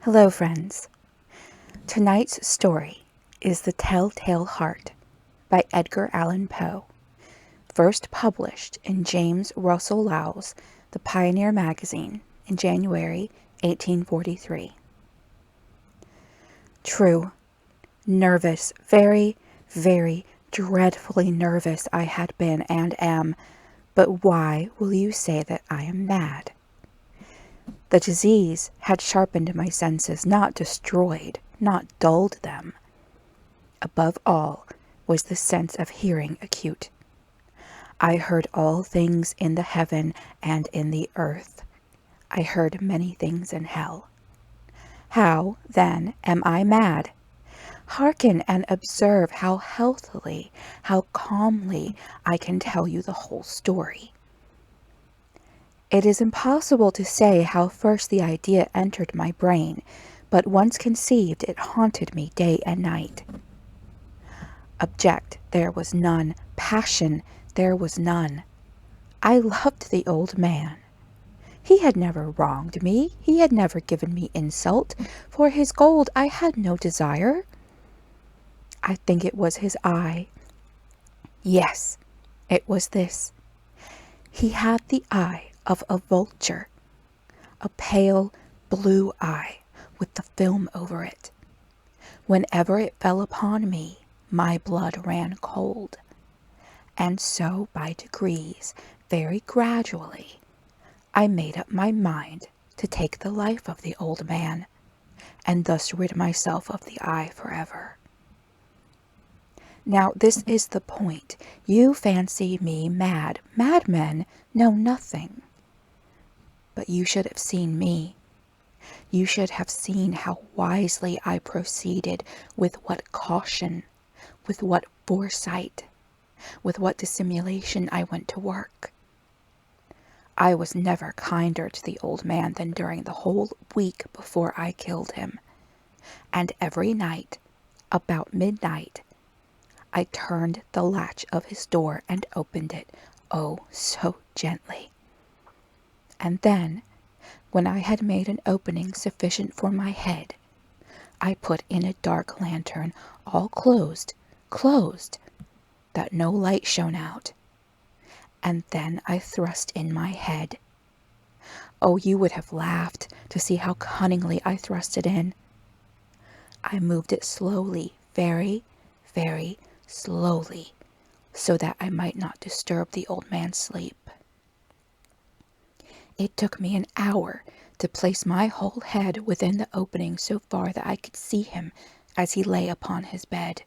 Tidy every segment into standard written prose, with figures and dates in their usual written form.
Hello, friends. Tonight's story is The Telltale Heart by Edgar Allan Poe, first published in James Russell Lowell's The Pioneer magazine in January 1843. True, nervous, very, very dreadfully nervous I had been and am, but why will you say that I am mad? The disease had sharpened my senses, not destroyed, not dulled them. Above all was the sense of hearing acute. I heard all things in the heaven and in the earth. I heard many things in hell. How, then, am I mad? Hearken and observe how healthily, how calmly I can tell you the whole story. It is impossible to say how first the idea entered my brain, but once conceived it haunted me day and night. Object there was none, passion there was none. I loved the old man. He had never wronged me, he had never given me insult. For his gold I had no desire. I think it was his eye. Yes, it was this. He had the eye of a vulture, a pale blue eye with the film over it. Whenever it fell upon me, my blood ran cold. And so by degrees, very gradually, I made up my mind to take the life of the old man, and thus rid myself of the eye forever. Now this is the point. You fancy me mad. Madmen know nothing. But you should have seen me. You should have seen how wisely I proceeded, with what caution, with what foresight, with what dissimulation I went to work. I was never kinder to the old man than during the whole week before I killed him. And every night, about midnight, I turned the latch of his door and opened it, oh, so gently. And then, when I had made an opening sufficient for my head, I put in a dark lantern, all closed, that no light shone out. And then I thrust in my head. Oh, you would have laughed to see how cunningly I thrust it in. I moved it slowly, very, very slowly, so that I might not disturb the old man's sleep. It took me an hour to place my whole head within the opening so far that I could see him as he lay upon his bed.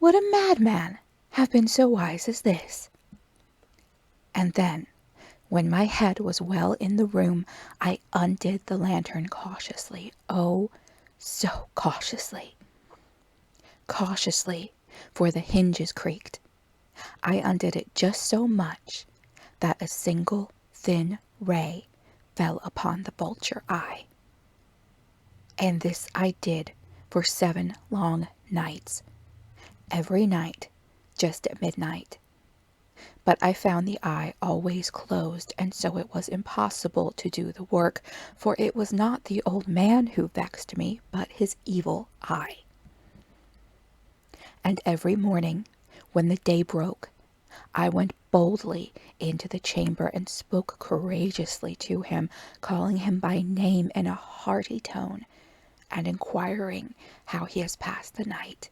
Would a madman have been so wise as this? And then, when my head was well in the room, I undid the lantern cautiously, oh, so cautiously. Cautiously, for the hinges creaked. I undid it just so much that a single thin ray fell upon the vulture eye. And this I did for 7 long nights, every night, just at midnight. But I found the eye always closed, and so it was impossible to do the work, for it was not the old man who vexed me, but his evil eye. And every morning, when the day broke, I went boldly into the chamber and spoke courageously to him, calling him by name in a hearty tone, and inquiring how he has passed the night.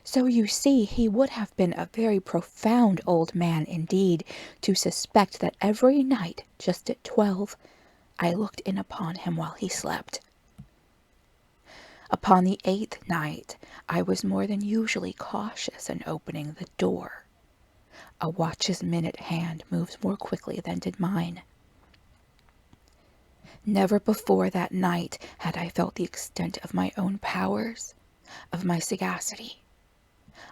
So you see, he would have been a very profound old man indeed to suspect that every night, just at 12, I looked in upon him while he slept. Upon the 8th night, I was more than usually cautious in opening the door. A watch's minute hand moves more quickly than did mine. Never before that night had I felt the extent of my own powers, of my sagacity.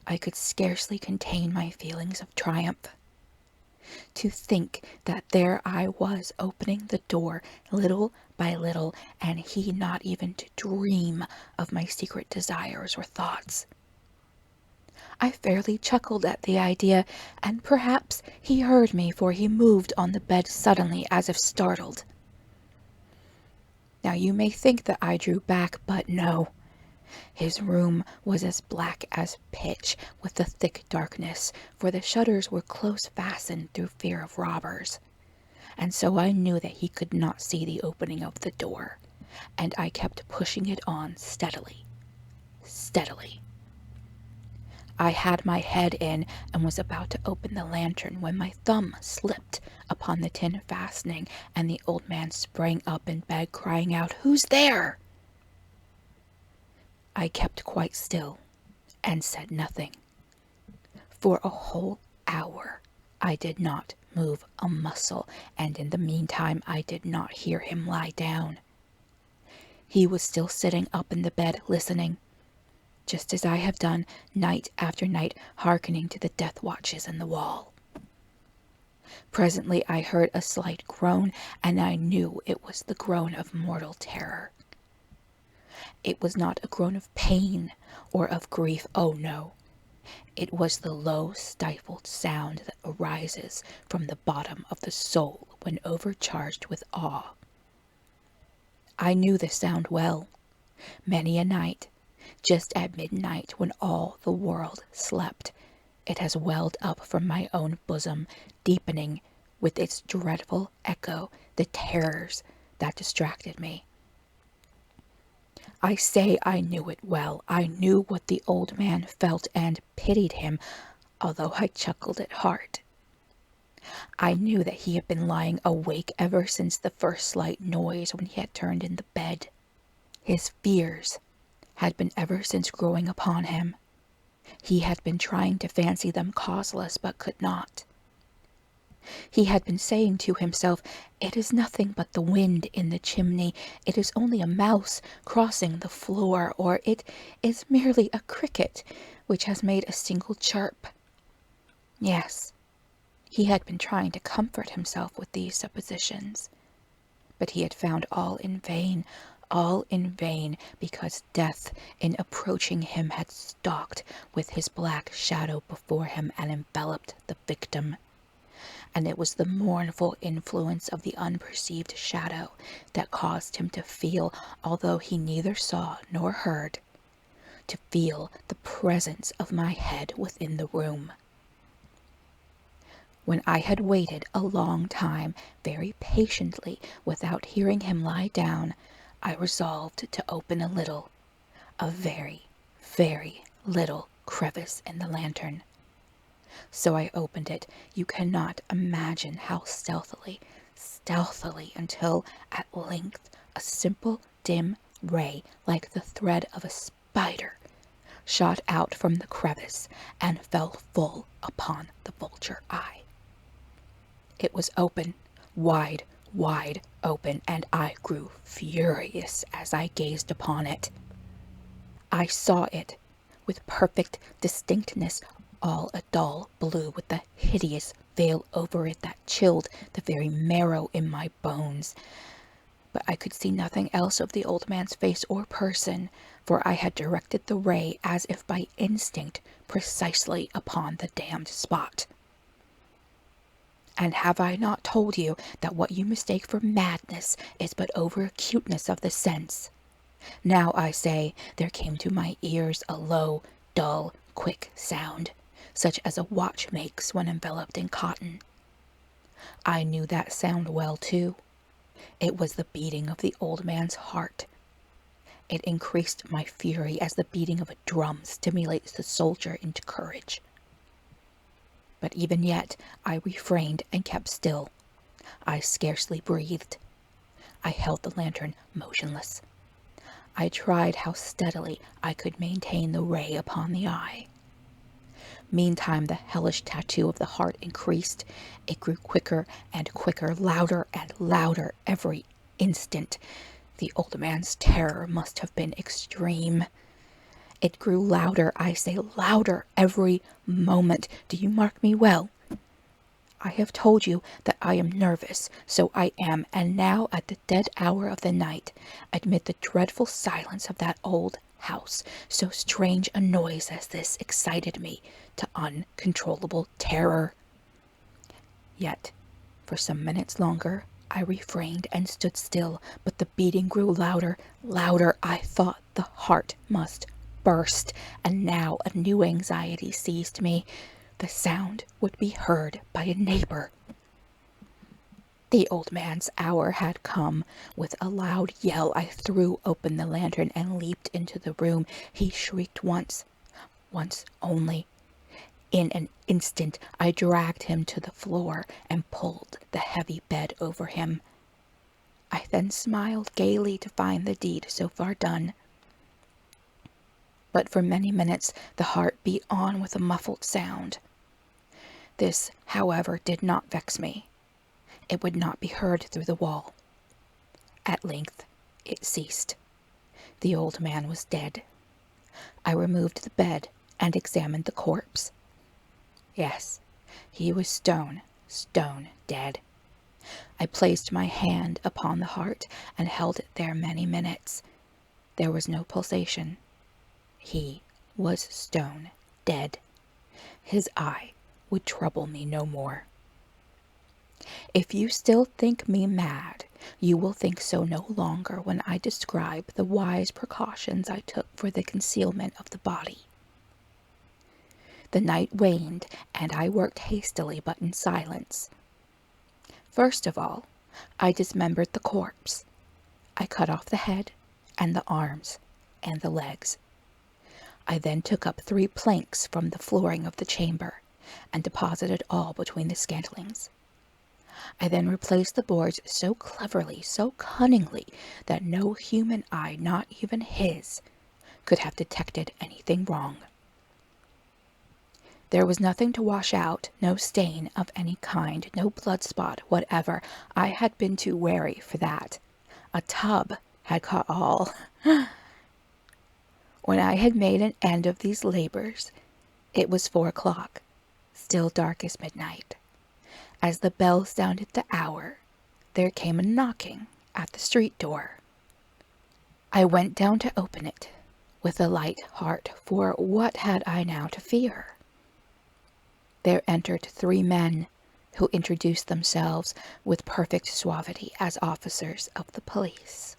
I could scarcely contain my feelings of triumph. To think that there I was opening the door little by little, and he not even to dream of my secret desires or thoughts. I fairly chuckled at the idea, and perhaps he heard me, for he moved on the bed suddenly as if startled. Now you may think that I drew back, but no. His room was as black as pitch with the thick darkness, for the shutters were close fastened through fear of robbers. And so I knew that he could not see the opening of the door, and I kept pushing it on steadily, steadily. I had my head in and was about to open the lantern when my thumb slipped upon the tin fastening, and the old man sprang up in bed, crying out, "Who's there?" I kept quite still and said nothing. For a whole hour I did not move a muscle, and in the meantime I did not hear him lie down. He was still sitting up in the bed listening, just as I have done night after night, hearkening to the death watches in the wall. Presently I heard a slight groan, and I knew it was the groan of mortal terror. It was not a groan of pain or of grief, oh no. It was the low, stifled sound that arises from the bottom of the soul when overcharged with awe. I knew the sound well. Many a night, just at midnight when all the world slept, it has welled up from my own bosom, deepening with its dreadful echo the terrors that distracted me. I say I knew it well. I knew what the old man felt and pitied him, although I chuckled at heart. I knew that he had been lying awake ever since the first slight noise when he had turned in the bed. His fears had been ever since growing upon him. He had been trying to fancy them causeless, but could not. He had been saying to himself, "It is nothing but the wind in the chimney. It is only a mouse crossing the floor, or it is merely a cricket which has made a single chirp." Yes, he had been trying to comfort himself with these suppositions, but he had found all in vain, because death, in approaching him, had stalked with his black shadow before him and enveloped the victim. And it was the mournful influence of the unperceived shadow that caused him to feel, although he neither saw nor heard, to feel the presence of my head within the room. When I had waited a long time, very patiently, without hearing him lie down, I resolved to open a very, very little crevice in the lantern. So I opened it. You cannot imagine how stealthily, until at length a simple dim ray, like the thread of a spider, shot out from the crevice and fell full upon the vulture eye. It was open, wide open, and I grew furious as I gazed upon it. I saw it with perfect distinctness, all a dull blue, with the hideous veil over it that chilled the very marrow in my bones. But I could see nothing else of the old man's face or person, for I had directed the ray, as if by instinct, precisely upon the damned spot. And have I not told you that what you mistake for madness is but over-acuteness of the sense? Now, I say, there came to my ears a low, dull, quick sound, such as a watch makes when enveloped in cotton. I knew that sound well, too. It was the beating of the old man's heart. It increased my fury as the beating of a drum stimulates the soldier into courage. But even yet I refrained and kept still. I scarcely breathed. I held the lantern motionless. I tried how steadily I could maintain the ray upon the eye. Meantime, the hellish tattoo of the heart increased. It grew quicker and quicker, louder and louder every instant. The old man's terror must have been extreme. It grew louder, I say, louder every moment. Do you mark me well? I have told you that I am nervous, so I am, and now at the dead hour of the night, amid the dreadful silence of that old house, so strange a noise as this excited me to uncontrollable terror. Yet, for some minutes longer, I refrained and stood still, but the beating grew louder, louder. I thought the heart must burst, and now a new anxiety seized me. The sound would be heard by a neighbor. The old man's hour had come. With a loud yell, I threw open the lantern and leaped into the room. He shrieked once only. In an instant, I dragged him to the floor and pulled the heavy bed over him. I then smiled gaily to find the deed so far done. But for many minutes the heart beat on with a muffled sound. This, however, did not vex me. It would not be heard through the wall. At length it ceased. The old man was dead. I removed the bed and examined the corpse. Yes, he was stone dead. I placed my hand upon the heart and held it there many minutes. There was no pulsation. He was stone dead. His eye would trouble me no more. If you still think me mad, you will think so no longer when I describe the wise precautions I took for the concealment of the body. The night waned, and I worked hastily but in silence. First of all, I dismembered the corpse. I cut off the head, and the arms, and the legs. I then took up 3 planks from the flooring of the chamber, and deposited all between the scantlings. I then replaced the boards so cleverly, so cunningly, that no human eye, not even his, could have detected anything wrong. There was nothing to wash out, no stain of any kind, no blood spot whatever. I had been too wary for that. A tub had caught all. When I had made an end of these labors, it was 4 o'clock, still dark as midnight. As the bell sounded the hour, there came a knocking at the street door. I went down to open it with a light heart, for what had I now to fear? There entered 3 men, who introduced themselves with perfect suavity as officers of the police.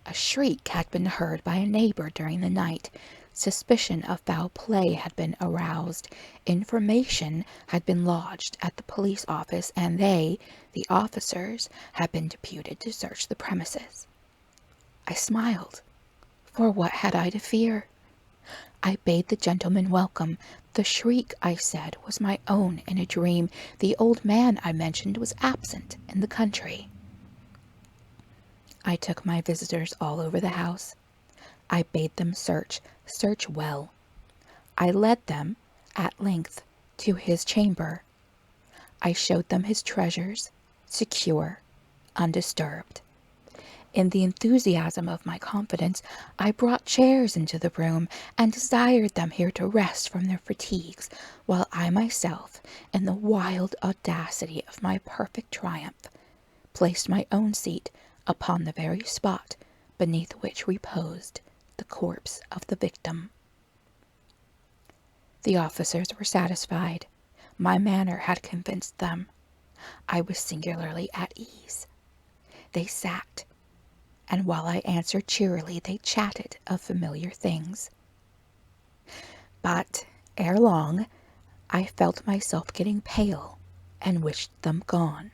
A shriek had been heard by a neighbor during the night. Suspicion of foul play had been aroused. Information had been lodged at the police office, and they, the officers, had been deputed to search the premises. I smiled, for what had I to fear? I bade the gentleman welcome. The shriek, I said, was my own in a dream. The old man I mentioned was absent in the country. I took my visitors all over the house. I bade them search well. I led them, at length, to his chamber. I showed them his treasures, secure, undisturbed. In the enthusiasm of my confidence, I brought chairs into the room and desired them here to rest from their fatigues, while I myself, in the wild audacity of my perfect triumph, placed my own seat upon the very spot beneath which reposed the corpse of the victim. The officers were satisfied. My manner had convinced them. I was singularly at ease. They sat, and while I answered cheerily, they chatted of familiar things. But ere long, I felt myself getting pale and wished them gone.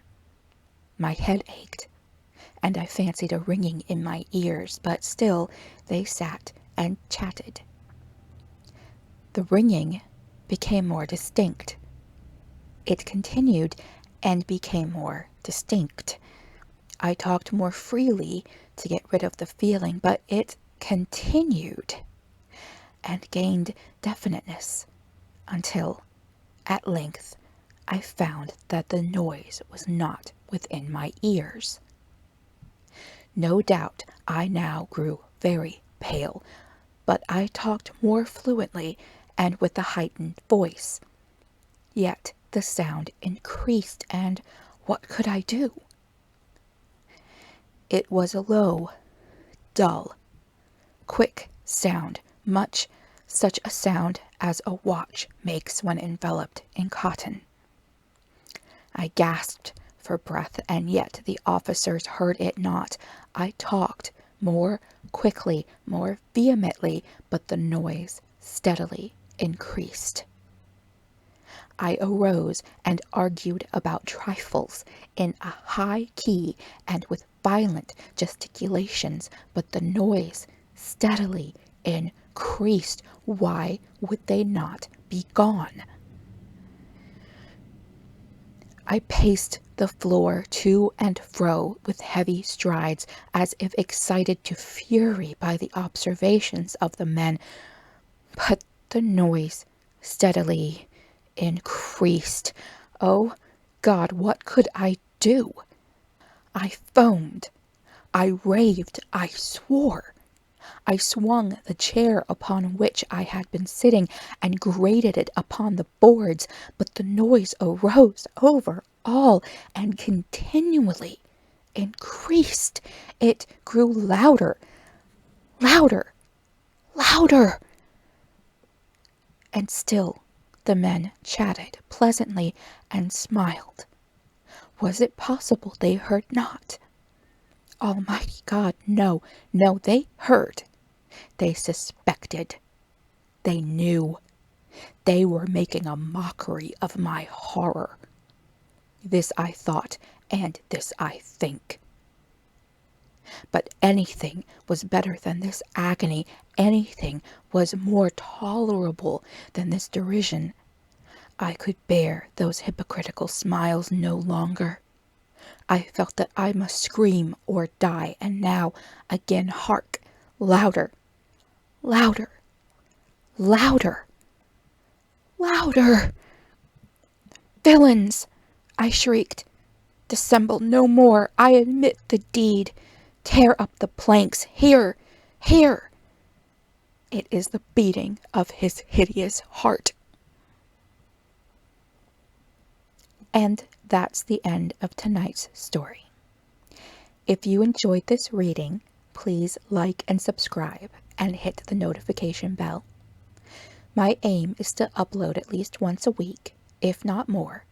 My head ached, and I fancied a ringing in my ears, but still they sat and chatted. The ringing became more distinct. It continued and became more distinct. I talked more freely to get rid of the feeling, but it continued and gained definiteness until, at length, I found that the noise was not within my ears. No doubt I now grew very pale, but I talked more fluently and with a heightened voice. Yet the sound increased, and what could I do? It was a low, dull, quick sound, much such a sound as a watch makes when enveloped in cotton. I gasped for breath, and yet the officers heard it not. I talked more quickly, more vehemently, but the noise steadily increased. I arose and argued about trifles in a high key and with violent gesticulations, but the noise steadily increased. Why would they not be gone? I paced the floor to and fro with heavy strides, as if excited to fury by the observations of the men, but the noise steadily increased. Oh God, what could I do? I foamed, I raved, I swore. I swung the chair upon which I had been sitting and grated it upon the boards, but the noise arose over all and continually increased. It grew louder, louder, louder. And still the men chatted pleasantly and smiled. Was it possible they heard not? Almighty God, no, no, they heard. They suspected. They knew. They were making a mockery of my horror. This I thought, and this I think. But anything was better than this agony. Anything was more tolerable than this derision. I could bear those hypocritical smiles no longer. I felt that I must scream or die, and now, again, hark! Louder! Louder! Louder! Louder! Villains! I shrieked. Dissemble no more. I admit the deed. Tear up the planks. Here! Here! It is the beating of his hideous heart. And that's the end of tonight's story. If you enjoyed this reading, please like and subscribe and hit the notification bell. My aim is to upload at least once a week, if not more,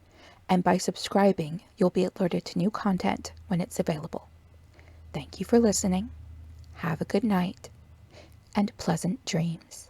and by subscribing, you'll be alerted to new content when it's available. Thank you for listening. Have a good night and pleasant dreams.